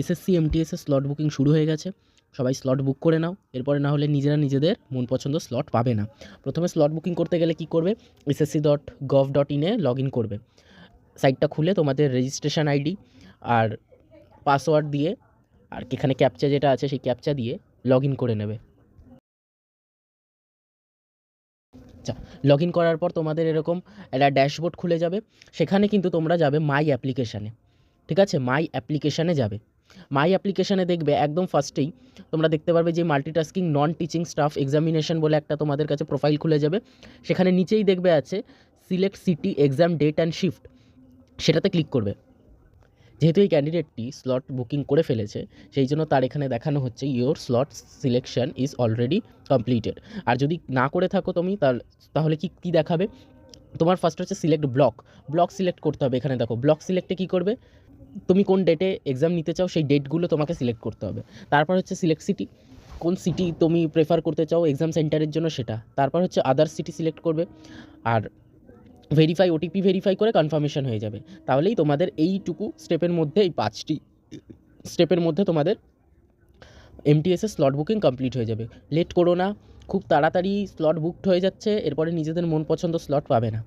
SSC এমটিএসের slot booking শুরু হয়ে গেছে। সবাই স্লট বুক করে নাও, এরপরে না হলে নিজেরা নিজেদের মন পছন্দ স্লট পাবে না। প্রথমে স্লট বুকিং করতে গেলে কী করবে, ssc.gov.in লগ ইন করবে। সাইটটা খুলে তোমাদের রেজিস্ট্রেশন আইডি আর পাসওয়ার্ড দিয়ে আর এখানে ক্যাপচা যেটা আছে সেই ক্যাপচা দিয়ে লগ ইন করে নেবে। আচ্ছা, লগ ইন করার পর তোমাদের এরকম একটা ড্যাশবোর্ড খুলে যাবে। সেখানে কিন্তু তোমরা যাবে মাই অ্যাপ্লিকেশানে, ঠিক আছে? মাই অ্যাপ্লিকেশানে যাবে। মাই অ্যাপ্লিকেশানে দেখবে একদম ফার্স্টেই তোমরা দেখতে পারবে যে multitasking non teaching staff examination বলে একটা তোমাদের কাছে প্রোফাইল খুলে যাবে। সেখানে নিচেই দেখবে আছে select city exam date and shift, সেটাতে ক্লিক করবে। যেহেতু এই ক্যান্ডিডেটটি স্লট বুকিং করে ফেলেছে, সেই জন্য তার এখানে দেখানো হচ্ছে your slot selection is already completed. আর যদি না করে থাকো তুমি তাহলে কি দেখাবে, তোমার ফার্স্ট হচ্ছে সিলেক্ট ব্লক সিলেক্ট করতে হবে। এখানে দেখো ব্লক সিলেক্টে কী করবে, তুমি কোন ডেটে এক্সাম নিতে চাও সেই ডেটগুলো তোমাকে সিলেক্ট করতে হবে। তারপর হচ্ছে সিলেক্ট সিটি, কোন সিটি তুমি প্রেফার করতে চাও এক্সাম সেন্টারের জন্য সেটা। তারপর হচ্ছে আদার সিটি সিলেক্ট করবে আর ভেরিফাই ওটিপি ভেরিফাই করে কনফার্মেশন হয়ে যাবে। তাহলেই তোমাদের এইটুকু স্টেপের মধ্যে, এই 5টি স্টেপের মধ্যে তোমাদের এমটিএসের স্লট বুকিং কমপ্লিট হয়ে যাবে। লেট করো না, খুব তাড়াতাড়ি স্লট বুকড হয়ে যাচ্ছে, এরপরে নিজেদের মন পছন্দ স্লট পাবে না।